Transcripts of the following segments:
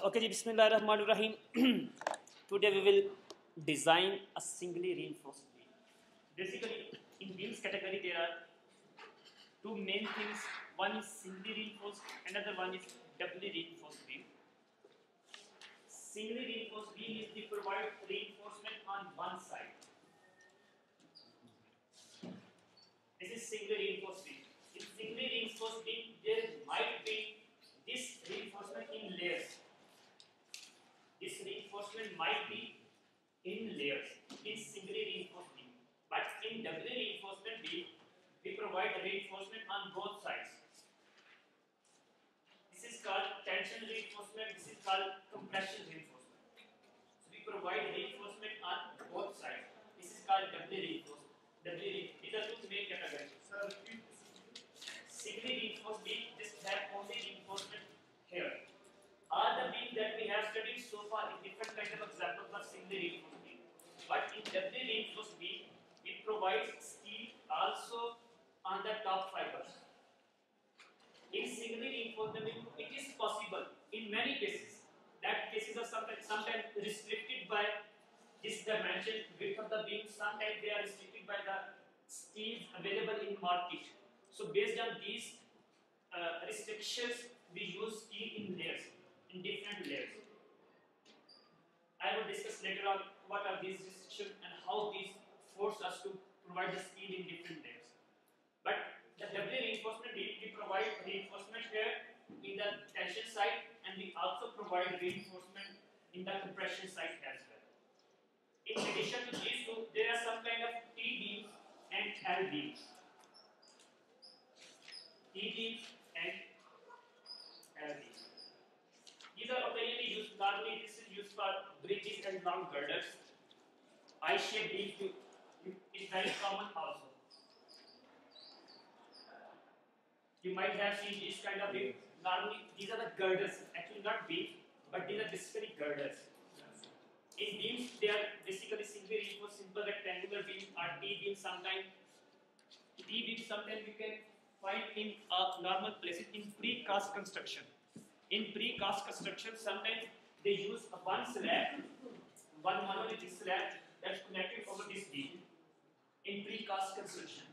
Okay, ji, Bismillahirrahmanirrahim. Today we will design a singly reinforced beam. Basically, in beams category there are two main things. One is singly reinforced, another one is doubly reinforced beam. Singly reinforced beam is to provide reinforcement on one side. This is singly reinforced beam. In singly reinforced beam, there might be this reinforcement in layers. This reinforcement might be in layers in singly reinforced beam. But in doubly reinforcement beam, we provide reinforcement on both sides. This is called tension reinforcement, this is called compression reinforcement. So we provide reinforcement on both sides. This is called doubly reinforced. These are two main categories. Singly reinforced beam just have only reinforcement here. All the beams that we have studied so far in different kinds of examples of singly reinforced beam. But in doubly reinforced beam, it provides steel also on the top fibers. In singly reinforced beam, it is possible in many cases that cases are sometimes restricted by this dimension width of the beam. Sometimes they are restricted by the steels available in market. So based on these restrictions, we use steel in layers, in different layers. I will discuss later on what are these restrictions and how these force us to provide the steel in different layers. But the doubly reinforcement, we provide reinforcement here in the tension side, and we also provide reinforcement in the compression side as well. In addition to these two, there are some kind of T beams and L beams. T beams and L beams. These are occasionally used. Normally, this is used for bridges and long girders. I-shaped beams is very common also. You might have seen this kind of beam. Normally, these are the girders. Actually, not beams, but these are basically girders. In beams, they are basically singly reinforced, simple rectangular beams or T beams. Sometimes T beams, sometimes you can find in normal places in pre-cast construction. In pre-cast construction, sometimes they use one slab, one monolithic slab that's connected over this beam in pre-cast construction.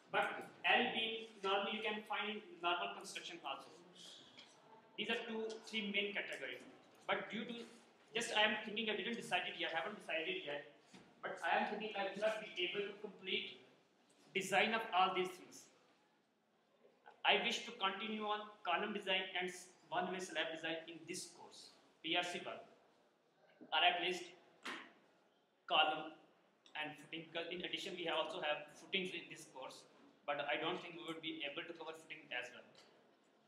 But L beam normally you can find in normal construction also. These are three main categories. But due to I am thinking, I didn't decide it yet, I haven't decided yet. But I am thinking I will not be able to complete design of all these things. I wish to continue on column design and one-way slab design in this course, PRC work, or at least column and footing. Because in addition, we also have footings in this course, but I don't think we would be able to cover footing as well.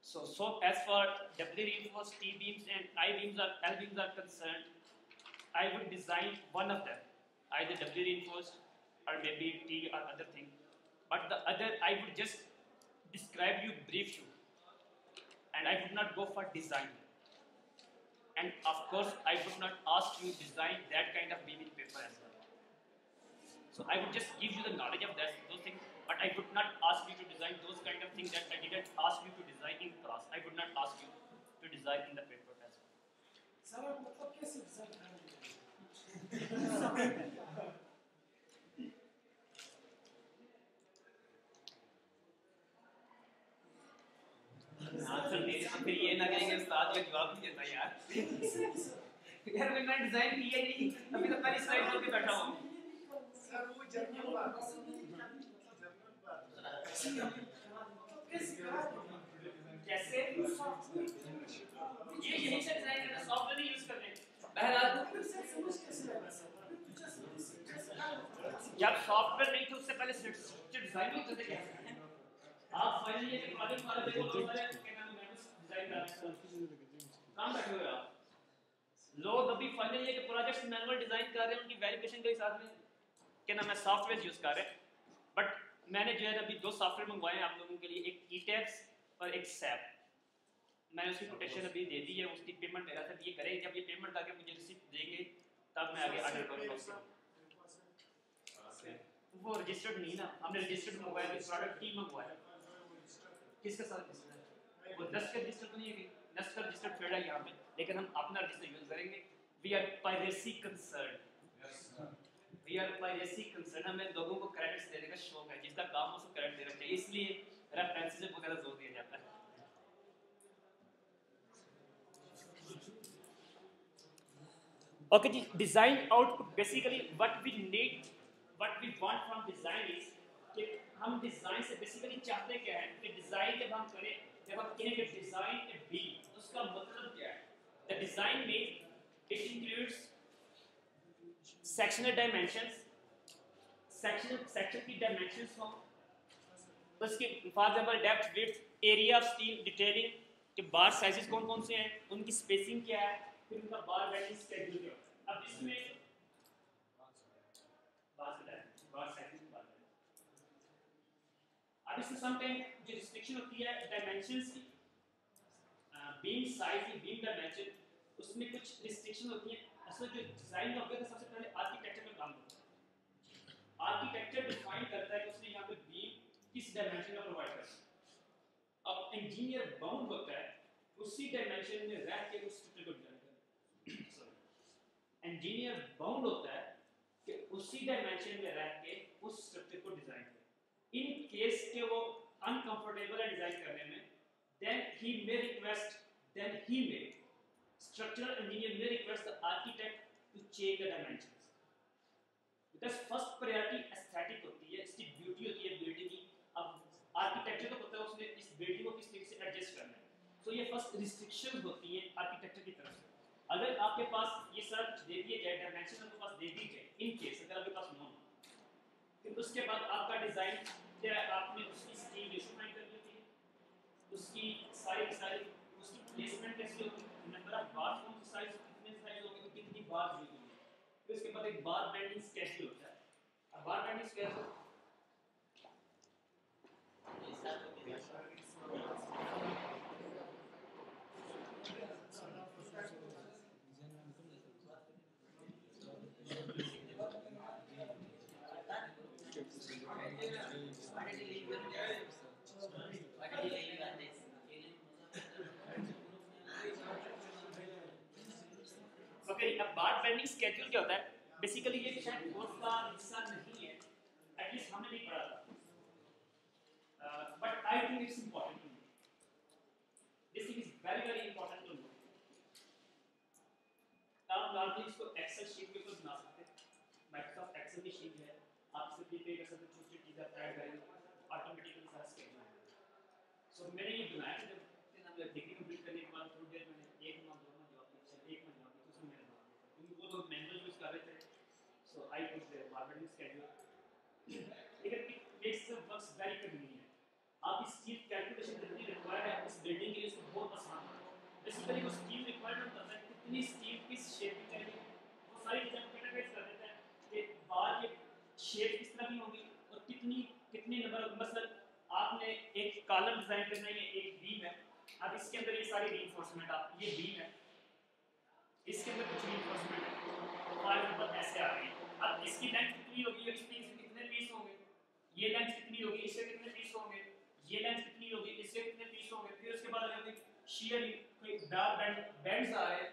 So as far doubly reinforced T beams and I beams or L beams are concerned, I would design one of them, either doubly reinforced or maybe T or other thing. But the other, I would just describe you, brief you, and I would not go for design. And of course, I would not ask you to design that kind of beam in paper as well. So I would just give you the knowledge of those things, but I would not ask you to design those kind of things that I didn't ask you to design in class. I would not ask you to design in the paper as well. Sir, what case design? Answer दे तो फिर ये ना कहेंगे उस्ताद ये जवाब नहीं देता यार यार मैंने डिजाइन किया नहीं अभी तो पहली स्लाइड खोल के बैठा हूं सर वो जर्नल बात कैसे ये यही से डिजाइन करना सॉफ्टवेयर नहीं यूज करने बहरहाल समझ कैसे लगा सर जब सॉफ्टवेयर नहीं थे उससे पहले डिजाइन नहीं करते क्या आप फाइनली ये प्रोजेक्ट वाले देखो तो सारे क्या नाम है डिजाइन कर रहे हैं काम बैठे हुए आप लोग अभी फाइनली ये प्रोजेक्ट्स मैनुअल डिजाइन कर रहे हैं उनकी वेरिफिकेशन के हिसाब में क्या नाम है सॉफ्टवेयर यूज कर रहे हैं बट मैंने जो है अभी दो सॉफ्टवेयर मंगवाए हैं आप लोगों के लिए एक ईटैब्स और एक सैप मैंने उसकी कोटेशन अभी दे दी है उसकी पेमेंट मेरा था ये करें जब ये पेमेंट करके मुझे रिसीप्ट देंगे तब मैं आगे ऑर्डर करूंगा वो रजिस्टर्ड नहीं ना हमने रजिस्टर्ड मंगवाया है प्रोडक्ट टी मंगवाया किसके साथ रजिस्टर्ड है वो 10 का रजिस्टर तो नहीं है 10 का रजिस्टर फेड है यहाँ पे लेकिन हम अपना रजिस्टर यूज करेंगे। We are piracy concern, we are piracy concern, हमें लोगों को क्रेडिट्स देने का शौक है, जिसका काम हो उसको क्रेडिट देना चाहिए, इसलिए रेफरेंसेस पे बहुत ज़्यादा जोर दिया जाता है। Okay ji, design output basically what we need, what we want from design is कि हम डिज़ाइन से बेसिकली चाहते क्या है कि डिज़ाइन जब हम करें, जब हम कहें कि डिज़ाइन ए बी, उसका मतलब क्या है? द डिज़ाइन में it includes sectional dimensions, section की डायमेंशंस हो, उसके for example depth, width, area of steel, detailing, कि बार साइजेस कौन कौन से हैं, उनकी स्पेसिंग क्या है, फिर उनका बार बेंडिंग स्केड्यूल क्या है। अब इसमें बार साइजेस की बात करें, अब इसमें समटाइम जो रिस्ट्रिक्शन होती है डायमेंशंस की, बीम साइज की बीम डायमेंशन, उसमें कुछ रिस्ट्रिक्शन होती है। असल जो डिजाइन का होता है सबसे पहले आर्किटेक्चर में काम होता है, आर्किटेक्चर डिफाइन करता है कि उसने यहाँ पे बीम किस डायमेंशन का प्रोवाइड करना है। अब इंजीनियर बाउंड होता है उसी डायमेंशन में रह के उस स्ट्रक्चर को डिजाइन करना। इंजीनियर बाउंड होता है कि उसी डायमेंशन में रह के उस स्ट्रक्चर को डिजाइन करे। इन केस के वो अनकंफर्टेबल है डिजाइन करने में, then he may request, then he may, structural engineer may request the architect to change the dimensions, because first priority aesthetic होती है, इसकी ब्यूटी होती है बिल्डिंग की। अब आर्किटेक्चर तो पता है उसने इस बिल्डिंग को किस तरीके से एडजस्ट करना है, तो ये फर्स्ट रिस्ट्रिक्शन होती है आर्किटेक्चर की तरफ से। अगर आपके पास ये सब दे दिए जाए, डायमेंशन आपके पास दे दी जाए, इन केस अगर आपके पास नॉन, फिर उसके बाद आपका डिजाइन क्या, आपने उसकी स्टील रेशो फाइंड करनी होती है, उसकी सारी उसकी प्लेसमेंट कैसी होगी, नंबर ऑफ बार कौन सी साइज, कितने साइज होंगे, कितनी बार यूज होंगी, फिर उसके बाद एक बार बेंडिंग स्केड्यूल होता है। अब बार बेंडिंग स्केड्यूल ओके। अब बार बेंडिंग स्केड्यूल क्या होता है? बेसिकली ये शायद कोर्स का हिस्सा नहीं है, एटलीस्ट हमने नहीं पढ़ा था, but I think it's important to know, this thing is very very important to know. आप नॉर्मली इसको एक्सेल शीट के ऊपर बना सकते हैं, माइक्रोसॉफ्ट एक्सेल की शीट है, आप इसे प्रिपेयर कर सकते हैं, छोटी चीज़ें ऐड करेंगे, ऑटोमेटिकली सारा स्केड्यूल। सो मैंने ये बनाया जब हमने डिग्री कंप्लीट करने के बाद थोड़ी देर मैंने 1 मंथ 2 मंथ जॉब की, 1 मंथ जॉब की, उसमें मैंने बना दिया, क्योंकि वो लोग मैनुअल यूज़ कर रहे थे, सो आई टुक देयर बारबेंडिंग स्केड्यूल। लेकिन it makes the works very convenient. आप इस चीज कैलकुलेशन जितनी रिक्वायर्ड है इस बिल्डिंग के लिए, उसको बहुत आसान है। बेसिकली वो स्टील रिक्वायरमेंट होता है, कितनी स्टील किस शेप में चाहिए, वो सारी चीज़ें हम कैलकुलेट कर देते हैं कि बार ये शेप किस तरह की होगी और कितनी नंबर, मतलब आपने एक कॉलम डिजाइन करना है, ये एक बीम है, अब इसके अंदर ये सारी रीइंफोर्समेंट, आप ये बीम है, इसके अंदर कुछ रीइंफोर्समेंट है, फॉर एग्जांपल ऐसे आ रही है, अब इसकी लेंथ कितनी होगी, इस पीस में कितने पीस होंगे, ये लेंथ कितनी होगी, इससे कितने पीस होंगे, ये लेंथ कितनी होगी, इससे कितने पीस होंगे, फिर उसके बाद अगर शियर कोई बेंड्स आ रहे हैं,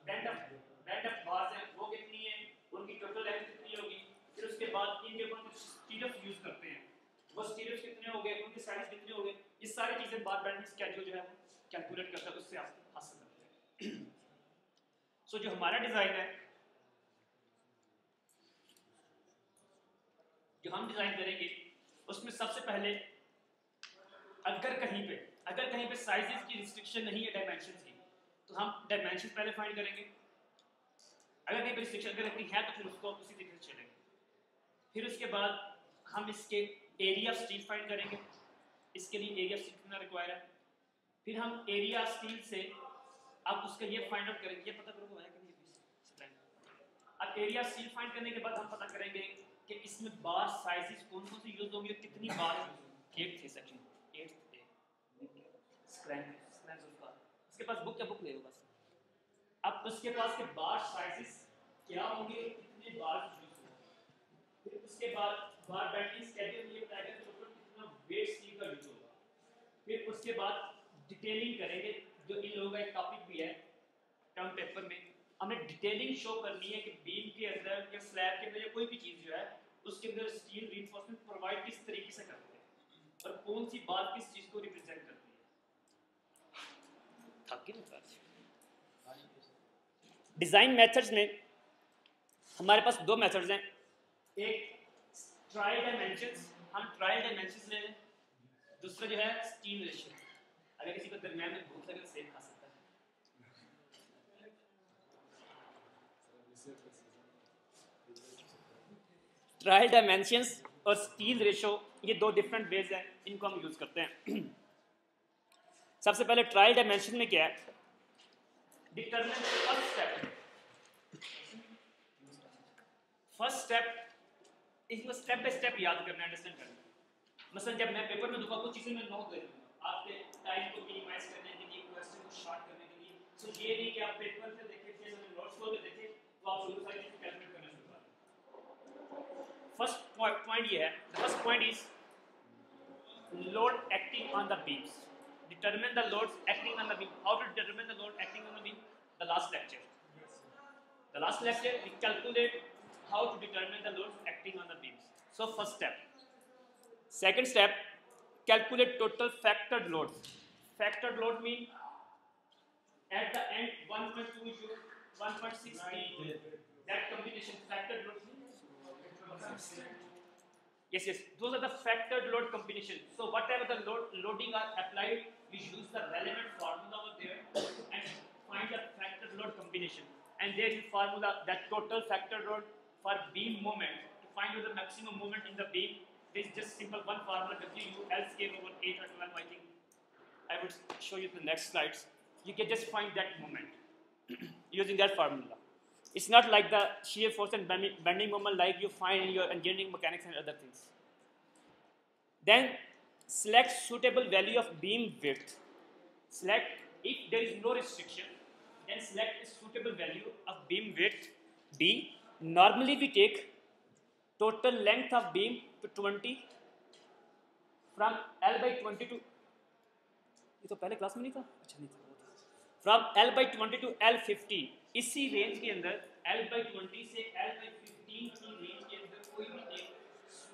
बेंड ऑफ बार्स हैं, वो कितनी है, उनकी टोटल लेंथ कितनी होगी, फिर उसके बाद इनके ऊपर कुछ स्टीरअप्स यूज करते हैं, वो स्टीरअप्स कितने हो गए, उनके साइज कितने हो गए, ये सारी चीजें बार बेंडिंग स्केड्यूल जो है कैलकुलेट करता है, उससे आप हासिल करते हैं। सो जो हमारा डिजाइन है, जो हम डिजाइन करेंगे, उसमें सबसे पहले अगर कहीं पे साइजेस की रिस्ट्रिक्शन नहीं है डायमेंशंस की, तो हम डायमेंशन पहले फाइंड करेंगे। अगर कहीं पे रिस्ट्रिक्शन अगर कहीं है तो फिर उसको उसी तरीके से चलेंगे। फिर उसके बाद हम इसके एरिया ऑफ स्टील फाइंड करेंगे, इसके लिए एरिया ऑफ स्टील कितना रिक्वायर है। फिर हम एरिया ऑफ स्टील से आप उसका ये फाइंड आउट करेंगे, ये पता करोगे है कि नहीं। अब एरिया ऑफ स्टील फाइंड करने के बाद हम पता करेंगे कि इसमें बार साइजेस कौन कौन से यूज होंगे, कितनी बार। 8 थे सेक्शन, 8 थे स्क्रैंप उसका, इसके पास बुक ले लो बस। अब उसके पास के बार साइजेस क्या होंगे, कितने बार यूज होंगे। फिर उसके बाद बार बेंडिंग स्केड्यूल ये बताएगा टोटल कितना वेट स्टील का यूज होगा। फिर उसके बाद डिटेलिंग करेंगे, जो इन लोगों का एक टॉपिक भी है, टर्म पेपर में हमने डिटेलिंग शो करनी है कि बीम के अंदर या स्लैब के अंदर या कोई भी चीज़ जो है उसके अंदर स्टील रीइंफोर्समेंट प्रोवाइड किस तरीके से करते हैं और कौन सी बात किस चीज़ को रिप्रेजेंट करती है। थक गए ना। डिज़ाइन मेथड्स में हमारे पास दो मेथड्स हैं, एक ट्रायल डायमेंशंस, हम ट्रायल डायमेंशंस ले लें, दूसरा जो है स्टील रेशियो। अगर किसी को दरमियान में भूख लगे तो सेब खा सकता है। ट्रायल डायमेंशंस और स्टील रेशियो ये दो डिफरेंट वेज हैं, इनको हम यूज करते हैं। सबसे पहले ट्रायल डायमेंशन में क्या है, determine first step. First step इसको स्टेप बाय स्टेप याद करना, अंडरस्टैंड करना। मसलन जब मैं पेपर में दूंगा कुछ चीजें मैं नोट कर लूंगा आपके टाइम को मिनिमाइज करने के लिए, क्वेश्चन को शॉर्ट करने के लिए। सो ये नहीं कि आप पेपर से देखें फिर नोट्स को देखें तो आप शुरू सारी चीजें कैलकुलेट करना शुरू करें। फर्स्ट पॉइंट ये है, the first point is load acting on the beams. Determine the loads acting on the beam. How to determine the load acting on the beam? The last lecture we calculate how to determine the loads acting on the beams. So first step. Second step, calculate total factored loads. Factored load mean at the end 1.20, 1.60, that combination factored load means? Yes, those are the factored load combination. So whatever the loading are applied, we use the relevant formula over there and find the factored load combination. And there is a formula that total factored load for beam moment, to find out the maximum moment in the beam. This is just simple one formula, W L square over 8 or 12. I think I will show you the next slides. You can just find that moment using that formula. It's not like the shear force and bending moment like you find in your engineering mechanics and other things. Then select suitable value of beam width. Select, if there is no restriction, then select a suitable value of beam width B. Normally we take total length of beam to 20 from L by 20 to, ये तो पहले class में नहीं था, अच्छा नहीं था, from L by 20 to L15। इसी रेंज के अंदर L by 20 से L by 15 की रेंज के अंदर कोई भी एक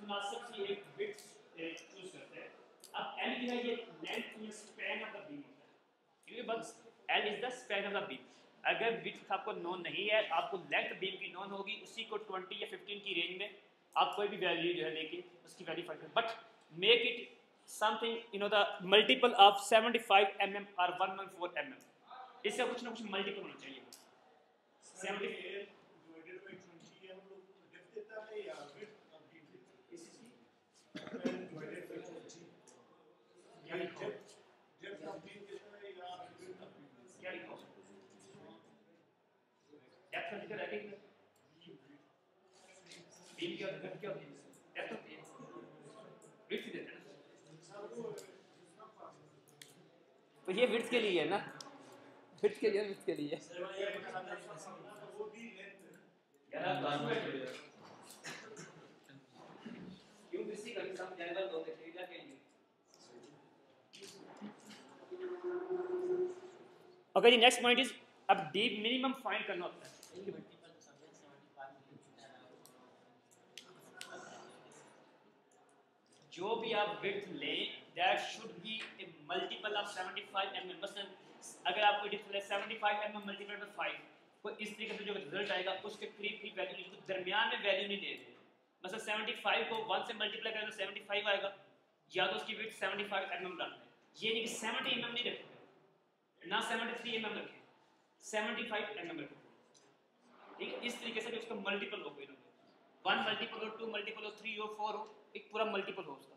मुनासिब सी एक विड्थ चूज करते हैं। अब L जो है ये लेंथ या स्पैन ऑफ द बीम होता है, क्योंकि बस L is the span of the beam। अगर विड्थ आपको नोन नहीं है, आपको लेंथ बीम की नोन होगी, उसी को 20 या 15 की रेंज में आप कोई भी वैल्यू जो है लेके उसकी वैल्यू फाइंड करें, but make it something the multiple of 75 mm और 114 mm। इसका कुछ ना कुछ मल्टीपल होना चाहिए। 75 तो ये विड्थ के लिए है ना, विड्थ के लिए ओके। नेक्स्ट पॉइंट इज, अब डीप मिनिमम फाइंड करना होता है। जो भी आप विड्थ लें, that should B A multiple of 75 mm। मसलन अगर आपको विड्थ ले 75 mm मल्टीप्लाई बाय 5, तो इस तरीके से जो रिजल्ट आएगा उसके करीब वैल्यू, इसको दरमियान में वैल्यू नहीं दे रहे। मतलब 75 को 1 से मल्टीप्लाई करें तो 75 आएगा, या तो उसकी विड्थ 75 mm रखना है। ये नहीं कि 70 mm नहीं रखते ना, 73 mm रखें, 75 mm रखें। ठीक है, इस तरीके से भी उसका मल्टीपल हो, 1 मल्टीपल हो, 2 मल्टीपल हो, 3 हो, 4 हो, एक पूरा मल्टीपल हो उसका,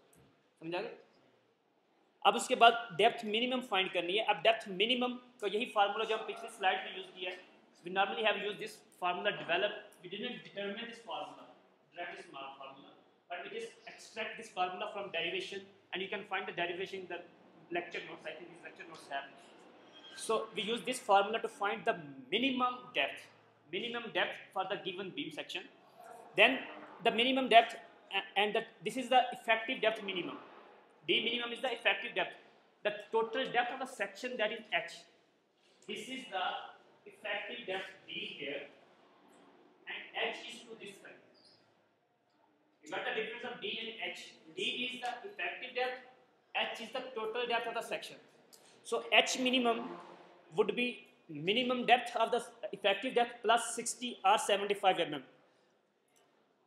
समझा गया? अब उसके बाद डेप्थ मिनिमम फाइंड करनी है। अब डेप्थ मिनिमम का यही फार्मूला जो हम पिछली स्लाइड में यूज किया है, we normally have used this formula develop, we didn't determine this formula, direct this formula, but we just extract this formula from derivation, and you can find the derivation in the lecture notes. I think these lecture notes have. So we use this formula to find the minimum depth for the given beam section. Then the minimum depth, and this is the effective depth minimum. D minimum is the effective depth, the total depth of the section, that is H. This is the effective depth D here and H is to this side. You got the difference of D and H. D is the effective depth, H is the total depth of the section. So H minimum would be minimum depth of the effective depth plus 60 or 75 mm.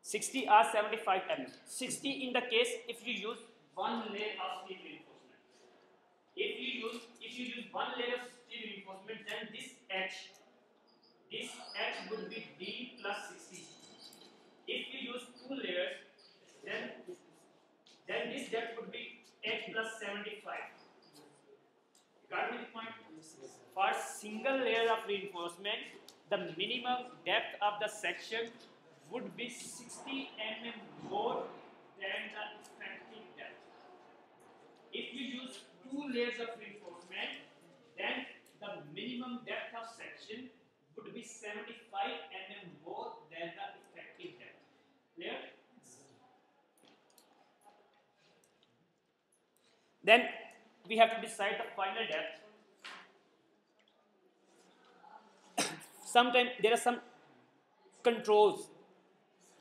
60 or 75 mm. 60 in the case if you use one layer of steel reinforcement. If you use one layer of steel reinforcement, then this H would be D plus 60. If you use two layers, then this depth would be H plus 75. Got me the point? For single layer of reinforcement, the minimum depth of the section would be 60 mm more than the effective depth. If you use two layers of reinforcement, then the minimum depth of section would be 75 mm more than the effective depth. Clear? Then we have to decide the final depth. Sometimes there are some controls,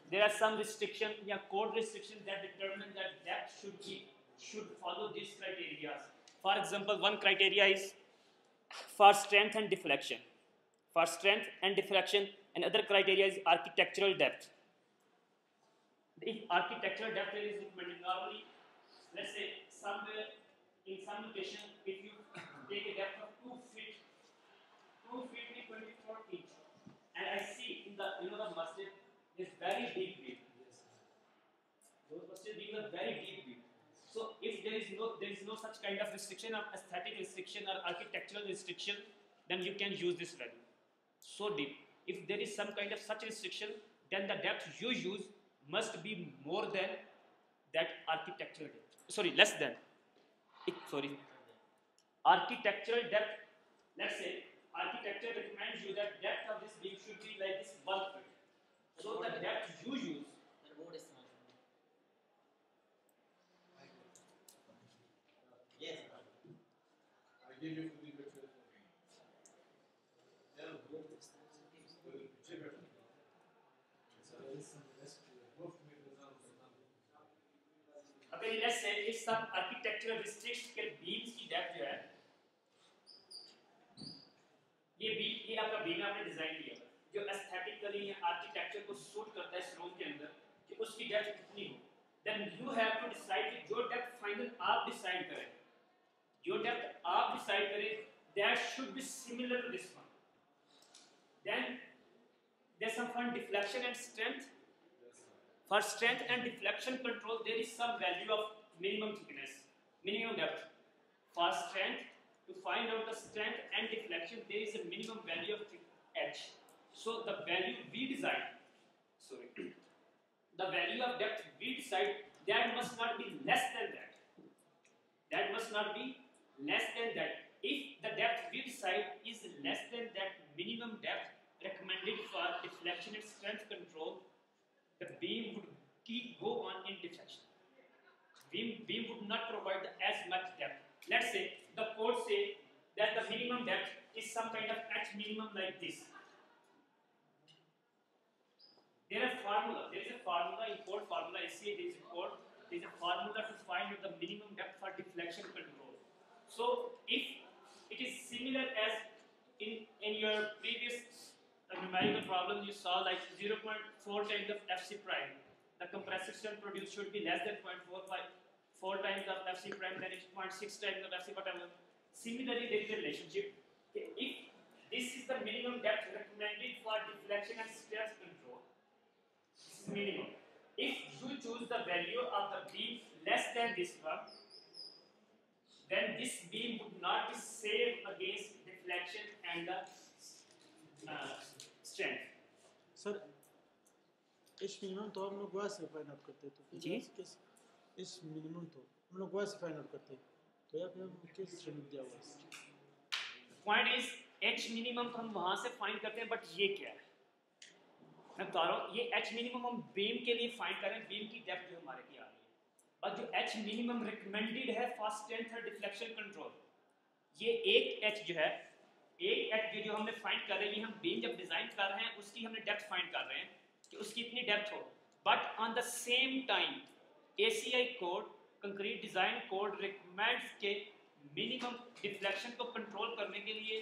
there are some restrictions, code restrictions that determine that depth should follow these criteria. For example, one criteria is for strength and deflection. For strength and deflection, another criteria is architectural depth. If architectural depth is recommended, normally, let's say somewhere in some location, if you take a depth of 2 feet, 2 feet is 24 inch, and I see in the the masjid is very deep beam. Those masjid being a very deep beam. So if there is no such kind of restriction, or aesthetic restriction, or architectural restriction, then you can use this value. So deep. If there is some kind of such restriction, then the depth you use must be more than that architectural depth. Sorry, less than. Architectural depth. Let's say architecture recommends you that depth of this beam should be like this 1 foot. So the depth you use. Yes. I give you fully picture. Okay, let's say if some architectural restrictions के beams की depth जो है, ये आपका beam आपने design किया जो aesthetically या आर्किटेक्चर को सूट करता है इस रूम के अंदर कि उसकी डेप्थ कितनी हो, then you have to decide कि जो डेप्थ फाइनल आप डिसाइड करें, that should be similar to this one. Then there some for deflection and strength. For strength and deflection control, there is some value of minimum thickness, minimum depth. For strength, to find out the strength and deflection, there is a minimum value of H. So the value we decide, the value of depth we decide, that must not be less than that. That must not be less than that. If the depth we decide is less than that minimum depth recommended for deflection and strength control, the beam would go on in deflection. Beam would not provide as much depth. Let's say the code say that the minimum depth is some kind of H minimum like this. There is a formula in code formula. I see there is a code. There is a formula to find the minimum depth for deflection control. So if it is similar as in your previous numerical problem, you saw like 0.4 times of FC prime. The compressive strength produced should be less than 0.45. 4 times of FC prime, then it's 0.6 times of FC whatever. Similarly, there is a relationship. If this is the minimum depth recommended for deflection and stress control, this is minimum. If you choose the value of the beam less than this one, then this beam would not be safe against deflection and the strength. Sir, इस minimum तो हम लोग गोवा से find out करते हैं, तो फिर इस मिनिमम तो हम लोग गोवा से फाइंड आउट करते हैं, तो या फिर हम किस श्रेणी दिया हुआ है? पॉइंट इज H मिनिमम तो हम वहाँ से फाइंड करते हैं, बट ये क्या है मैं बता रहा हूँ, ये H मिनिमम हम बीम के लिए फाइंड करें, बीम की डेप्थ जो हमारे की आ रही है, और जो H मिनिमम रिकमेंडेड है फॉर स्ट्रेंथ और डिफ्लेक्शन कंट्रोल, ये एक H जो है एक एट जो हमने फाइंड कर रहे हैं, ये हम बीम जब डिजाइन कर रहे हैं उसकी हमने डेप्थ फाइंड कर रहे हैं कि उसकी इतनी डेप्थ हो, but on the same time ACI code, concrete design code recommends के मिनिमम डिफ्लेक्शन को कंट्रोल करने के लिए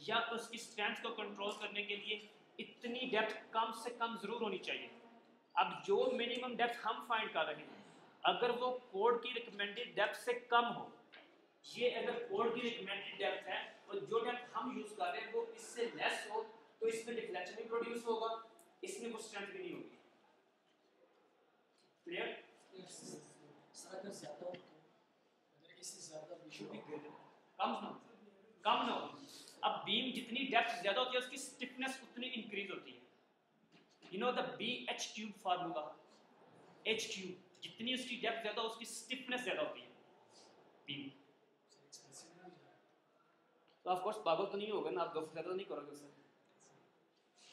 या उसकी स्ट्रेंथ को कंट्रोल करने के लिए इतनी डेप्थ कम से कम जरूर होनी चाहिए। अब जो मिनिमम डेप्थ हम फाइंड कर रहे हैं, अगर वो कोड की रिकमेंडेड डेप्थ से कम हो, ये अगर कोड की रिकमेंडेड डेप्थ है और जो डेप्थ हम यूज कर रहे हैं वो इससे लेस हो, तो इसमें डिफ्लेक्शन भी प्रोड्यूस होगा, इसमें वो स्ट्रेंथ भी नहीं होगी। क्लियर? अगर ज्यादा हो तो अगर इससे ज्यादा भी शुड बी ग्रेटर, कम ना हो। अब बीम जितनी डेप्थ ज्यादा होती है उसकी स्टिफनेस उतनी इंक्रीज होती है। You know the BH cube formula, H cube, जितनी उसकी डेप्थ ज्यादा उसकी स्टिफनेस ज्यादा होती है बीम। तो ऑफ कोर्स पागल तो नहीं होगा ना, आप गलत ज्यादा नहीं करोगे उससे।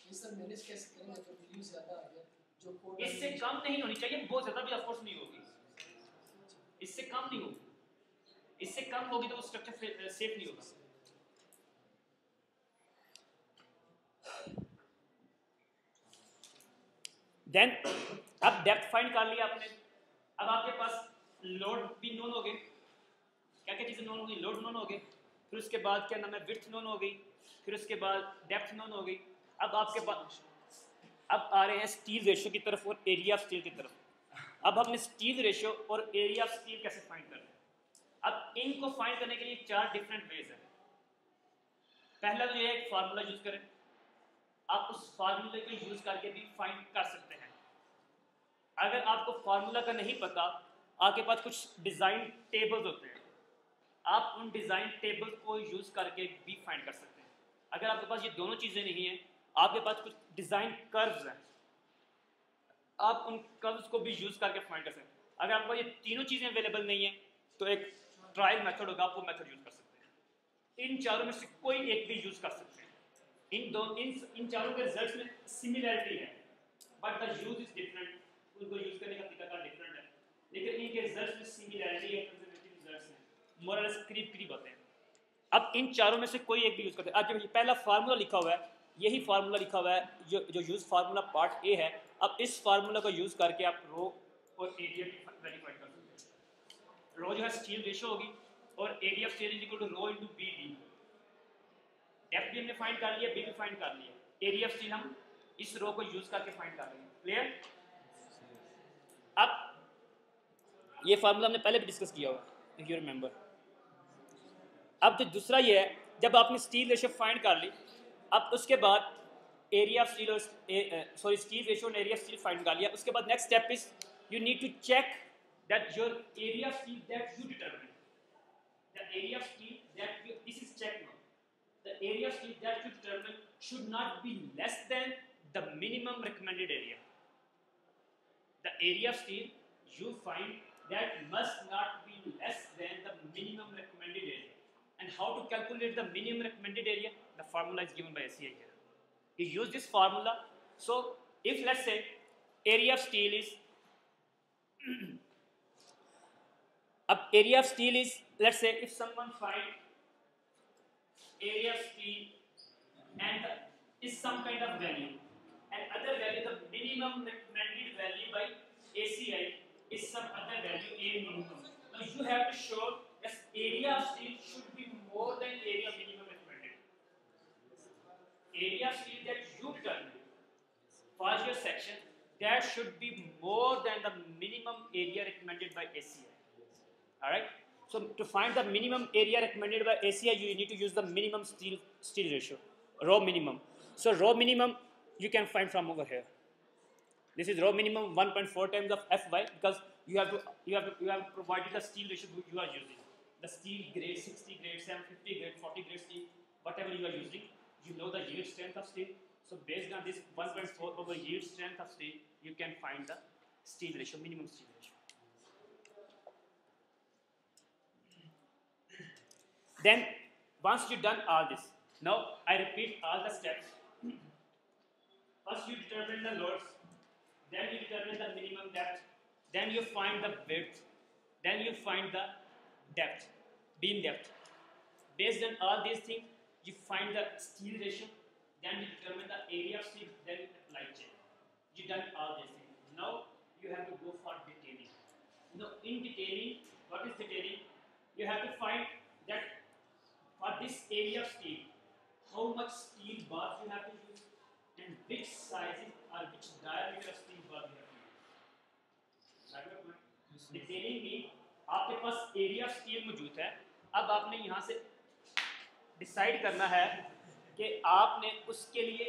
ये सर मैनेज कैसे करेंगे तो वैल्यू ज्यादा आ गया जो कोड इससे कम नहीं होनी चाहिए, बहुत ज्यादा भी ऑफ कोर्स नहीं होगी, इससे कम नहीं होगी, इससे कम होगी तो वो स्ट्रक्चर सेफ नहीं होगा। देन अब डेप्थ फाइंड कर लिया आपने, अब आपके पास लोड भी नोन हो गए, क्या क्या चीजें नोन हो गई, लोड नोन हो गए, फिर उसके बाद क्या नाम है विड्थ नोन हो गई, फिर उसके बाद डेप्थ नोन हो गई। अब आपके पास अब आ रहे हैं स्टील रेशियो की तरफ और एरिया ऑफ स्टील की तरफ। अब हमने स्टील रेशियो और एरिया ऑफ स्टील कैसे फाइंड करना है। अब इनको फाइंड करने के लिए 4 डिफरेंट वेज है। पहला तो ये एक फार्मूला यूज करें, आप उस फार्मूले को यूज करके भी फाइंड कर सकते हैं। अगर आपको फार्मूला का नहीं पता, आपके पास कुछ डिजाइन टेबल्स होते हैं, आप उन डिजाइन टेबल को यूज करके भी फाइंड कर सकते हैं। अगर आपके पास ये दोनों चीजें नहीं है, आपके पास कुछ डिजाइन कर्व्स हैं, आप उन कर्व्स को भी यूज करके फाइंड कर सकते हैं। अगर आपको ये तीनों चीजें अवेलेबल नहीं है तो एक ट्रायल मेथड होगा, आप वो मेथड यूज कर सकते हैं। इन चारों में से कोई एक भी यूज कर सकते हैं। इन चारों के रिजल्ट्स में सिमिलरिटी है, but the use is different, उनको यूज करने का तरीका डिफरेंट है, लेकिन इनके रिजल्ट्स में सिमिलरिटी है, कंजर्वेटिव रिजल्ट्स हैं, मोर और लेस करीब होते हैं। अब इन चारों में से कोई एक भी यूज करते हैं। आज जो पहला फार्मूला लिखा हुआ है, यही फार्मूला लिखा हुआ है जो यूज फार्मूला पार्ट ए है। अब इस फार्मूला को यूज करके आप रो और एरिया की वैल्यू फाइंड कर सकते हैं। रो जो है स्टील रेशियो होगी और area of steel is equal to rho into BD। Depth भी हमने फाइंड कर लिया, बी भी फाइंड कर लिया, एरिया ऑफ स्टील हम इस रो को यूज करके फाइंड कर रहे हैं। क्लियर? अब ये फार्मूला हमने पहले भी डिस्कस किया हुआ, इफ यू रिमेंबर। अब तो दूसरा ये है, जब आपने स्टील रेशियो फाइंड कर ली, अब उसके बाद एरिया ऑफ स्टील और स्टील रेशियो और एरिया ऑफ स्टील फाइंड कर लिया, उसके बाद next step is you need to check that your area of steel that you determine, the area of steel that you, this is check now, the area of steel that you determine should not be less than the minimum recommended area. The area of steel you find that must not be less than the minimum recommended area. And how to calculate the minimum recommended area? The formula is given by ACI here. You use this formula. So if let's say area of steel is area of steel is, let's say if someone find area of steel and is some kind of value, and other value, the minimum recommended value by ACI is some other value A minimum. Now you have to show that area of steel should be more than area minimum recommended. Area of steel that you determine for your section, that should be more than the minimum area recommended by ACI. Alright? So to find the minimum area recommended by ACI, you need to use the minimum steel ratio, raw minimum. So raw minimum you can find from over here. This is raw minimum 1.4 times of Fy, because you have provided the steel ratio you are using. The steel grade 60 grade, 750 grade, 40 grade steel, whatever you are using, you know the yield strength of steel. So based on this 1.4 over yield strength of steel, you can find the steel ratio, minimum steel ratio. Then once you've done all this, now I repeat all the steps. First you determine the loads, then you determine the minimum depth, then you find the width, then you find the depth, beam depth. Based on all these things, you find the steel ratio, then you determine the area of steel, then you apply chain. You done all these things. Now you have to go for detailing. Now in detailing, what is detailing? You have to find that for this area of steel, how much steel bars you have to use and which sizes or which diameter of steel bar you have to use. Detailing में आपके पास area of steel मौजूद है. अब आपने यहाँ से decide करना है कि आपने उसके लिए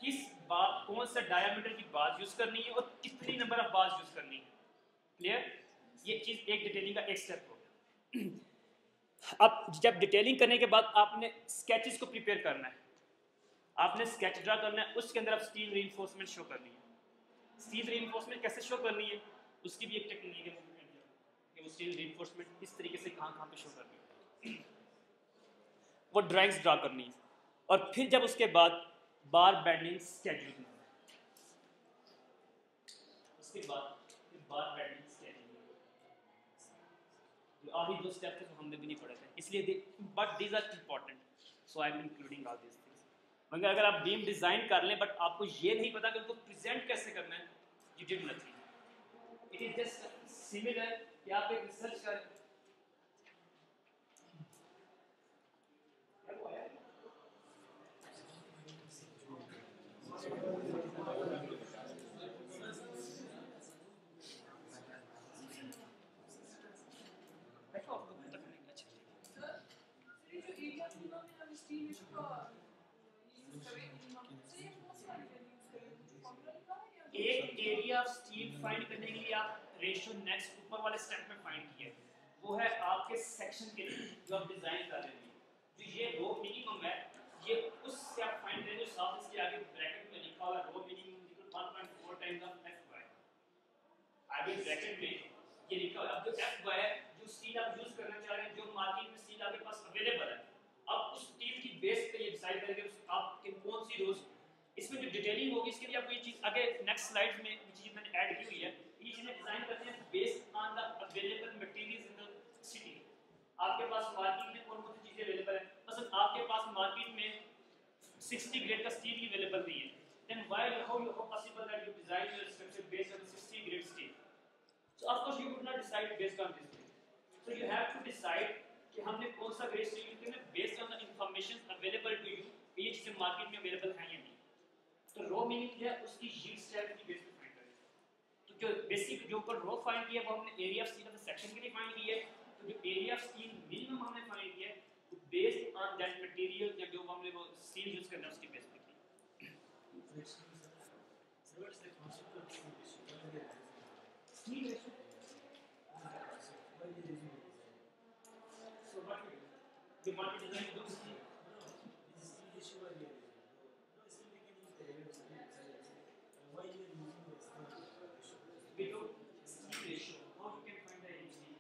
किस बार कौन सा डायमीटर की बार यूज करनी है और कितनी नंबर ऑफ बार यूज करनी है. क्लियर? ये चीज एक डिटेलिंग का एक स्टेप हो गया. अब जब डिटेलिंग करने के बाद आपने स्केचेस को प्रिपेयर करना है. आपने स्केच ड्रा करना है, उसके अंदर आप स्टील रीइंफोर्समेंट शो करनी है. स्टील रीइंफोर्समेंट कैसे शो करनी है, उसकी भी एक टेक्निक है कि वो स्टील रीइंफोर्समेंट इस तरीके से कहाँ पे शो करनी है, वो ड्राइंग्स ड्रा करनी है. और फिर जब उसके बाद बार बेंडिंग स्केच लिखना है. उसके बाद फिर बार बेंडिंग स्केच लिखना है. और ही दो स्टेप थे जो हमने भी नहीं पढ़े थे, इसलिए but these are important, so I am including all this things. मगर अगर आप बीम डिजाइन कर लें बट आपको ये नहीं पता कि उनको प्रेजेंट कैसे करना है, you did nothing. It is just similar कि आप एक रिसर्च कर एक एरिया ऑफ स्टील फाइंड करने के लिए आप रेशियो नेक्स्ट ऊपर वाले स्टेप में फाइंड किए, वो है आपके सेक्शन के लिए जो आप डिजाइन कर रहे हैं. जो ये रो मिनिमम है, ये उससे आप फाइंड करें जो साथ इसके आगे ब्रैकेट में लिखा हुआ rho minimum equal 1.4 times of fy. आगे ब्रैकेट में ये लिखा हुआ है. अब जो fy है, जो स्टील आप यूज करना चाह रहे हैं, जो मार्केट में स्टील आपके पास अवेलेबल है, अब उस स्टील की बेस पे ये डिसाइड करेंगे आप इन कौन सी रोज. इसमें जो डिटेलिंग होगी इसके लिए आपको ये चीज आगे नेक्स्ट स्लाइड में ये चीज मैंने ऐड की हुई है. ये चीजें डिजाइन करते हैं based on the available materials in the city. आपके पास मार्केट में कौन कौन सी चीजें अवेलेबल है. मतलब आपके पास मार्केट में 60 ग्रेड का स्टील ही अवेलेबल नहीं है, then why how possible that you design your structure based on 60 grade steel. So of course you would not decide based on this. So you have to decide कि हमने कौन सा grade steel use करना है based on the information available to you. ये चीजें market में available हैं या नहीं. तो रो मीनिंग है उसकी यील्ड स्ट्रेंथ की बेस पे फाइंड करें. तो जो बेसिक जो ऊपर रो फाइंड किया वो हमने area of steel of the section के लिए फाइंड की है. तो जो एरिया ऑफ स्टील मिनिमम हमने फाइंड किया है बेस्ड ऑन दैट मटेरियल या जो हमने वो स्टील यूज करना है उसकी बेस पे की. Steel ratio so what you want to design those steel. We do steel ratio. How you can find the steel?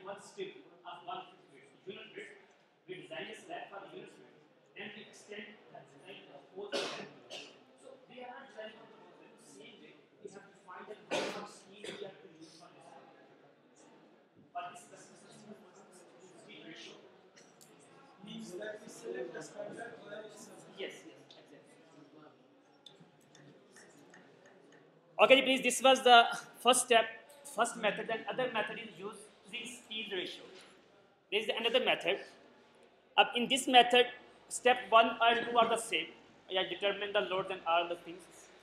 One strip of 1 unit width. We design a slab for the unit width. Then we extend that design of both of them. So we are not designing on the both the same way. We have to find out how much steel we have to use for this. For this specific steel ratio means that we select the standard or yes, exactly. Okay, please. This was the first step, first method. And other method is used. Steel ratio. There is another method. In this method, step 1 and 2 are the same. I determine the loads and all the things.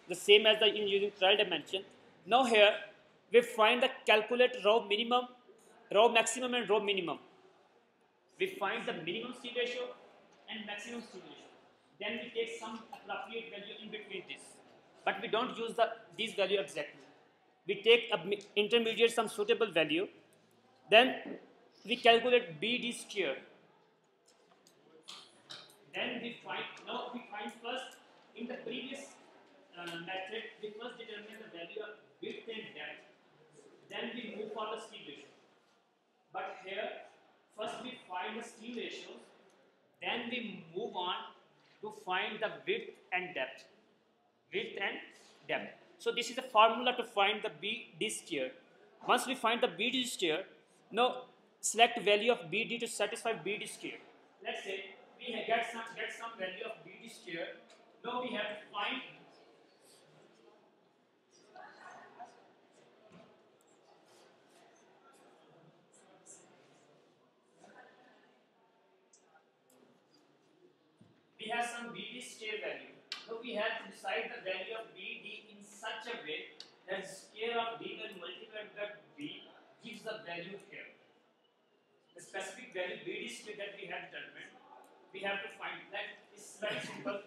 the same as the in using trial dimension. Now here we find the calculate row minimum, row maximum and row minimum. We find the minimum steel ratio and maximum steel ratio. Then we take some appropriate value in between this. But we don't use these value exactly. We take an intermediate, some suitable value. Then we calculate BD square. Then we find, now we find first, in the previous method, we first determine the value of width and depth. Then we move for the steel ratio. But here, first we find the steel ratios, then we move on to find the width and depth. Width and depth. So this is a formula to find the BD square. Once we find the BD square, now select value of BD to satisfy BD square. Let's say we get some value of BD square. Now we have to find we have some BD square value. So we have to decide the value of BD in such a way that square of D when multiplied by B gives the value here. The specific value BD square that we have determined, we have to find that. It's very simple.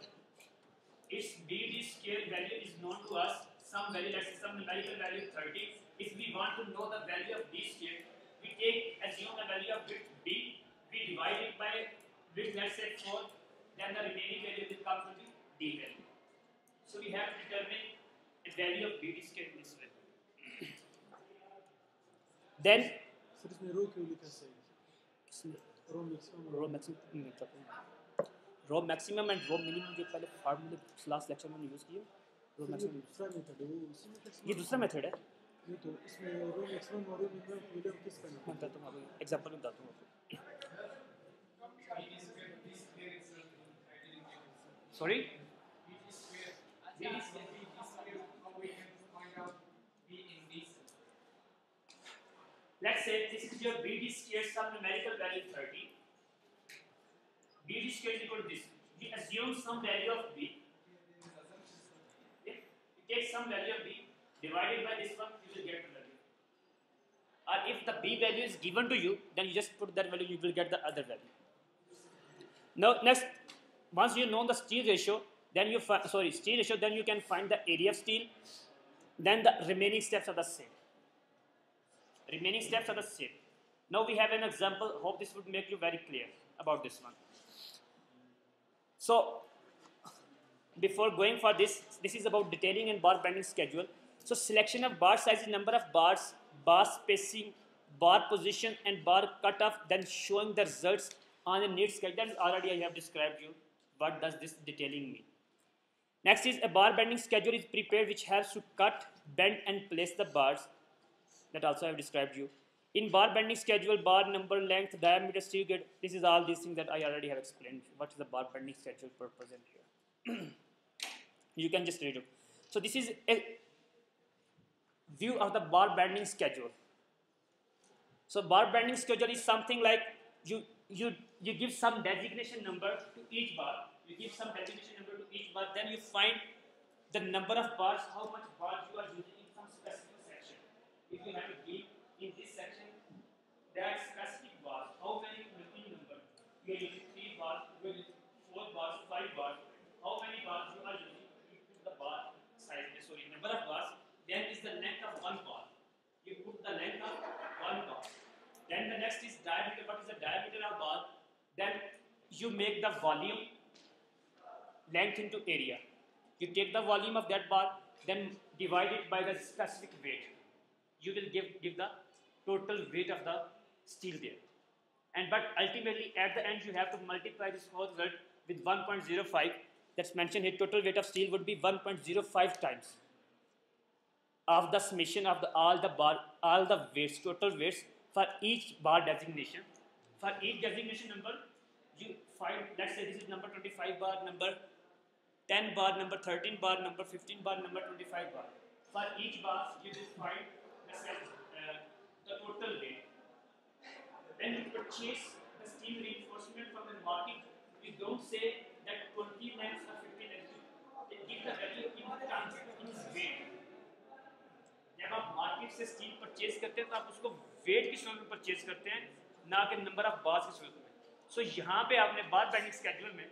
Its BD square value is known to us, some value, let's say some numerical value 30. If we want to know the value of D square, we assume the value of width B, we divide it by width, let's say 4, then the remaining value will come to the D value. So we have to determine the value of BD square in this way. Then sir इसमें rho क्यों लिखा सही rho maximum rho maximum and rho minimum जो पहले फार्मूले last lecture में use किए रो maximum दूसरा मेथड है वो उसी में ये दूसरा मेथड है ये तो इसमें रो मैक्सिमम और रो मिनिमम फील्डर किसका मैं बताता हूँ आपको एग्जांपल में बताता हूँ sorry let's say this is your BD square, some numerical value 30. BD square is equal to this. We assume some value of B. If you take some value of B divided by this one, you will get the value. Or if the B value is given to you, then you just put that value, you will get the other value. Now next, once you know the steel ratio, then you then you can find the area of steel. Then the remaining steps are the same. Now we have an example. Hope this would make you very clear about this one. So before going for this is about detailing and bar bending schedule. So selection of bar sizes, number of bars, bar spacing, bar position and bar cutoff, then showing the results on a neat schedule. That already I have described you. What does this detailing mean? Next is a bar bending schedule is prepared which helps to cut, bend and place the bars. That also I have described you. In bar bending schedule, bar number, length, diameter, steel gauge, this is all these things that I already have explained. What is the bar bending schedule purpose in here? You can just read it. So this is a view of the bar bending schedule. So bar bending schedule is something like you give some designation number to each bar. You give some designation number to each bar, then you find the number of bars, how much bars you are using in some specific section. If you have to give in this section that specific bars, how many number you are using 3 bars, you are using 4 bars, 5 bars, how many bars you are using into the bar size, number of bars, then is the length of 1 bar. You put the length of 1 bar. Then the next is diameter. What is the diameter of bar? Then you make the volume length into area. You take the volume of that bar, then divide it by the specific weight. You will give the total weight of the steel there. But ultimately at the end you have to multiply this whole result with 1.05. That's mentioned here. Total weight of steel would be 1.05 times of the summation of all the weights, total weights for each bar designation. For each designation number, you find, let's say this is number 25 bar, number 10 bar, number 13 bar, number 15 bar, number 25 bar. For each bar, you will find the total weight. When you purchase the steel reinforcement from the market, you don't say that 20 lengths or 50 lengths. They give the value in tons. से steel purchase करते हैं तो आप उसको wait की सूरत में purchase करते हैं, ना कि नंबर ऑफ बार्स की सूरत में। सो यहाँ पे आपने बार बेंडिंग स्केड्यूल में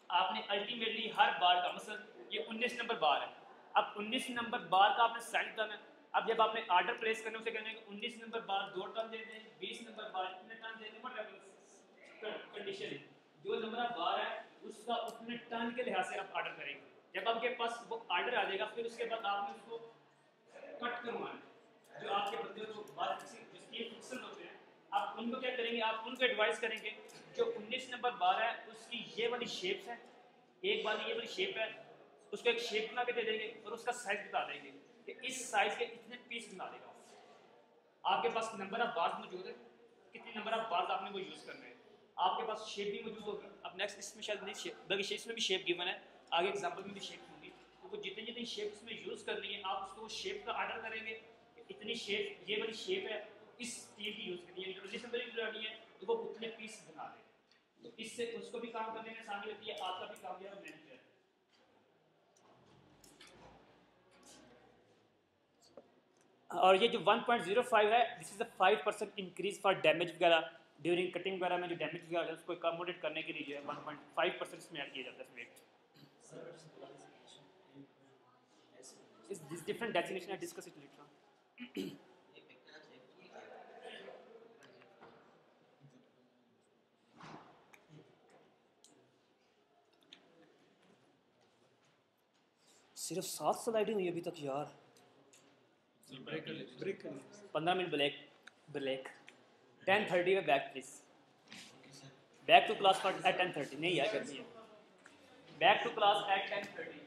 आपने अल्टीमेटली हर बार का, मतलब ये 19 नंबर बार है, अब 19 नंबर बार का आपने साइज बताना है। अब जब आपने आर्डर प्लेस करने उसे कहना है कि 19 नंबर बार 2 टन दे दें, 20 नंबर बार इतने टन दे दें, व्हाटएवर कंडीशन है, जो नंबर ऑफ बार है उसका उतने टन के लिहाज से आप ऑर्डर करेंगे। जब आपके पास वो ऑर्डर आ जाएगा फिर उसके बाद आपने उसको कट करवाना है। जो आपके बंदे को बार जिसके फिक्सल होते हैं, आप उनको क्या करेंगे, आप उनको एडवाइस करेंगे जो 19 नंबर बार है उसकी ये वाली शेप्स है, एक बार ये वाली शेप है, उसको एक शेप बना के दे देंगे और उसका साइज बता देंगे कि इस साइज के इतने पीस बना देगा। आपके पास नंबर ऑफ बार्स मौजूद है, कितने नंबर ऑफ बार्स आपने वो यूज करने हैं, आपके पास शेप भी मौजूद होगी। अब नेक्स्ट इसमें शायद नहीं शेप, बल्कि इसमें भी शेप गिवन है, आगे एग्जांपल में भी शेप होगी, तो वो जितनी जितनी शेप इसमें यूज करनी है आप उसको शेप का ऑर्डर करेंगे, इतनी शेप, ये वाली शेप है इस स्टील की यूज करनी है, जिस नंबर की बनानी है तो वो उतने पीस बना दें। तो इससे उसको भी काम करने में आसानी होती है, आपका भी काम जो है मैनेज। और ये जो 1.05 है, this is a 5% increase for damage वगैरह ड्यूरिंग कटिंग वगैरह में जो डैमेज वगैरह है उसको अकोमोडेट करने के लिए जो है 1.5% इसमें ऐड किया जाता है wait. This different definition I discuss it later on. सिर्फ 7 स्लाइडें हुई अभी तक यार। 15 मिनट ब्रेक 10:30 में back please, back to class at 10:30। नहीं यार करनी है, बैक टू क्लास एट 10:30।